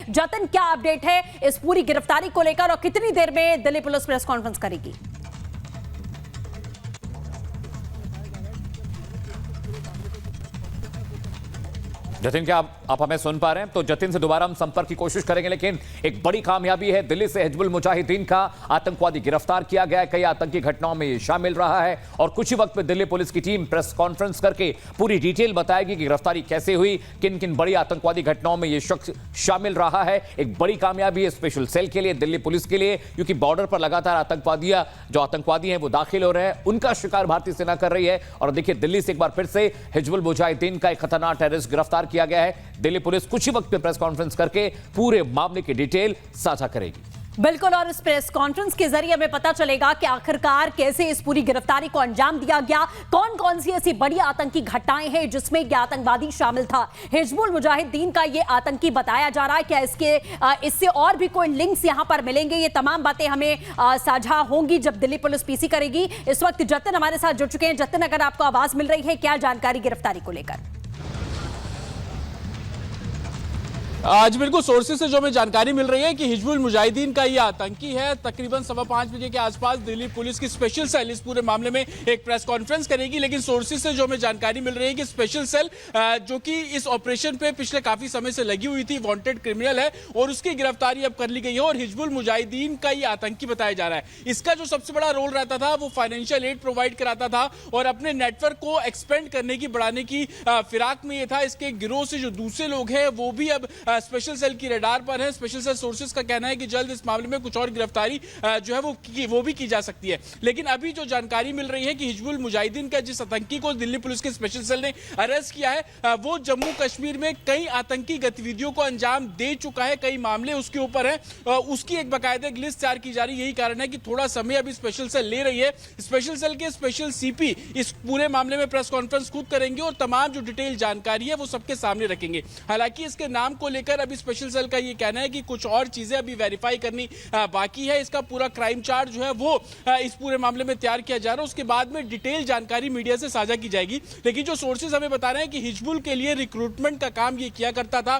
जतिन, क्या अपडेट है इस पूरी गिरफ्तारी को लेकर और कितनी देर में दिल्ली पुलिस प्रेस कॉन्फ्रेंस करेगी? जतिन, क्या आप हमें सुन पा रहे हैं? तो जतिन से दोबारा हम संपर्क की कोशिश करेंगे, लेकिन एक बड़ी कामयाबी है। दिल्ली से हिजबुल मुजाहिदीन का आतंकवादी गिरफ्तार किया गया है। कई आतंकी घटनाओं में ये शामिल रहा है और कुछ ही वक्त में दिल्ली पुलिस की टीम प्रेस कॉन्फ्रेंस करके पूरी डिटेल बताएगी कि गिरफ्तारी कैसे हुई, किन किन बड़ी आतंकवादी घटनाओं में ये शख्स शामिल रहा है। एक बड़ी कामयाबी है स्पेशल सेल के लिए, दिल्ली पुलिस के लिए, क्योंकि बॉर्डर पर लगातार जो आतंकवादी हैं वो दाखिल हो रहे हैं, उनका शिकार भारतीय सेना कर रही है। और देखिए, दिल्ली से एक बार फिर से हिजबुल मुजाहिदीन का एक खतरनाक टेररिस्ट गिरफ्तार किया गया है। दिल्ली पुलिस कुछ ही वक्त में प्रेस कॉन्फ्रेंस करके पूरे मामले की डिटेल साझा करेगी। बिल्कुल, और इस प्रेस कॉन्फ्रेंस के जरिए हमें पता चलेगा कि आखिरकार कैसे इस पूरी गिरफ्तारी को अंजाम दिया गया, कौन कौन सी ऐसी बड़ी आतंकी घटनाएं हैं जिसमें यह आतंकवादी शामिल था। हिजबुल मुजाहिदीन का यह आतंकी बताया जा रहा है, क्या इससे और भी कोई लिंक्स यहां पर मिलेंगे? ये तमाम बातें हमें साझा होंगी जब दिल्ली पुलिस पीसी करेगी। इस वक्त जतिन हमारे साथ जुड़ चुके हैं। जतिन, अगर आपको आवाज मिल रही है, क्या जानकारी गिरफ्तारी को लेकर? आज बिल्कुल सोर्सेज से जो हमें जानकारी मिल रही है कि हिजबुल मुजाहिदीन का ये आतंकी है। तकरीबन 5:15 बजे के आसपास दिल्ली पुलिस की स्पेशल सेल इस पूरे मामले में एक प्रेस कॉन्फ्रेंस करेगी। लेकिन सोर्सेज से जो हमें जानकारी मिल रही है कि स्पेशल सेल जो कि इस ऑपरेशन पे पिछले काफी समय से लगी हुई थी, वांटेड क्रिमिनल है और उसकी गिरफ्तारी अब कर ली गई है और हिजबुल मुजाहिदीन का ये आतंकी बताया जा रहा है। इसका जो सबसे बड़ा रोल रहता था वो फाइनेंशियल एड प्रोवाइड कराता था और अपने नेटवर्क को एक्सपेंड करने की, बढ़ाने की फिराक में ये था। इसके गिरोह से जो दूसरे लोग हैं वो भी अब स्पेशल सेल की रडार पर है। स्पेशल सेल सोर्सेज का कहना है कि जल्द इस मामले में कुछ और गिरफ्तारी जो है वो भी की जा सकती है। लेकिन अभी जो जानकारी मिल रही है कि हिजबुल मुजाहिदीन का जिस आतंकी को दिल्ली पुलिस के स्पेशल सेल ने अरेस्ट किया है वो जम्मू कश्मीर में कई आतंकी गतिविधियों को अंजाम दे चुका है, कई मामले उसके ऊपर है। उसकी एक बाकायदा लिस्ट तैयार की जा रही है। यही कारण है कि थोड़ा समय अभी स्पेशल सेल ले रही है। स्पेशल सेल के स्पेशल सीपी इस पूरे मामले में प्रेस कॉन्फ्रेंस खुद करेंगे और तमाम जो डिटेल जानकारी है वो सबके सामने रखेंगे। हालांकि इसके नाम को लेकर अभी स्पेशल सेल का ये कहना है कि कुछ और चीजें अभी वेरीफाई करनी बाकी है। इसका पूरा क्राइम चार्ट जो है वो इस पूरे मामले में तैयार किया जा रहा है। उसके बाद में डिटेल जानकारी मीडिया से साझा की जाएगी। लेकिन जो सोर्सेज हमें बता रहे हैं कि हिजबुल के लिए रिक्रूटमेंट का काम ये किया करता था।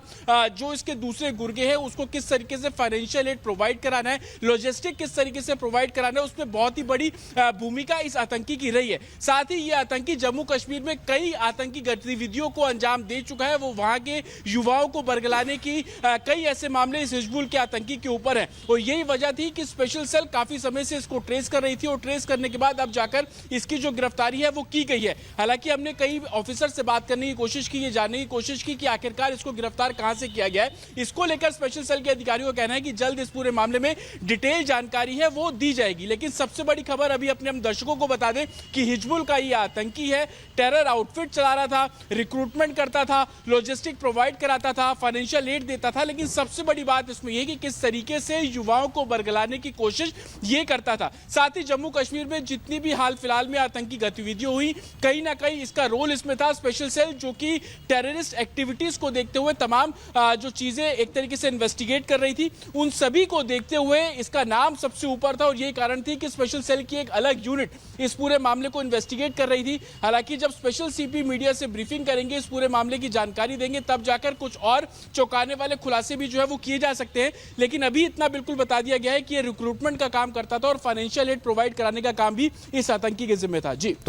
जो इसके दूसरे गुर्गे हैं उसको किस तरीके से फाइनेंशियल एड प्रोवाइड कराना है, लॉजिस्टिक किस तरीके से प्रोवाइड कराना है, उसमें बहुत ही बड़ी भूमिका इस आतंकी की रही है। साथ ही ये आतंकी जम्मू कश्मीर में कई आतंकी गतिविधियों को अंजाम दे चुका है। वो वहां के युवाओं को बरगलाने की कई ऐसे मामले इस हिजबुल के आतंकी के ऊपर हैं और यही वजह थी कि स्पेशल सेल काफी समय से इसको ट्रेस कर रही थी और ट्रेस करने के बाद अब जाकर इसकी जो गिरफ्तारी है वो की गई है। हालांकि हमने कई ऑफिसर से बात करने की कोशिश की, ये जानने की कोशिश की कि आखिरकार इसको गिरफ्तार कहां से किया गया है। इसको लेकर स्पेशल सेल के अधिकारियों का कहना है कि जल्द इस पूरे मामले में डिटेल जानकारी है वो दी जाएगी। लेकिन सबसे बड़ी खबर अभी अपने हम दर्शकों को बता दें कि हिजबुल का ये आतंकी है, टेरर आउटफिट चला रहा था, रिक्रूटमेंट करता था, लॉजिस्टिक प्रोवाइड कराता था, फाइनेंशियल एड देता था। लेकिन सबसे बड़ी बात इसमें यह कि किस तरीके से युवाओं को बरगलाने की कोशिश ये करता था। साथ ही जम्मू कश्मीर में जितनी भी हाल फिलहाल में आतंकी गतिविधियां हुई, कहीं ना कहीं इसका रोल इसमें था। स्पेशल सेल जो कि टेररिस्ट एक्टिविटीज को देखते हुए तमाम जो चीजें एक तरीके से इन्वेस्टिगेट कर रही थी, उन सभी को देखते हुए इसका नाम सबसे ऊपर था और यही कारण थी कि स्पेशल सेल की एक अलग यूनिट इस पूरे मामले को इन्वेस्टिगेट कर रही थी। हालांकि जब स्पेशल सीपी मीडिया से ब्रीफिंग करेंगे, इस पूरे मामले की जानकारी देंगे, तब जाकर कुछ और चौंकाने वाले खुलासे भी जो है वो किए जा सकते हैं। लेकिन अभी इतना बिल्कुल बता दिया गया है कि ये रिक्रूटमेंट का काम करता था और फाइनेंशियल एड प्रोवाइड कराने का काम भी इस आतंकी के जिम्मे था। जी।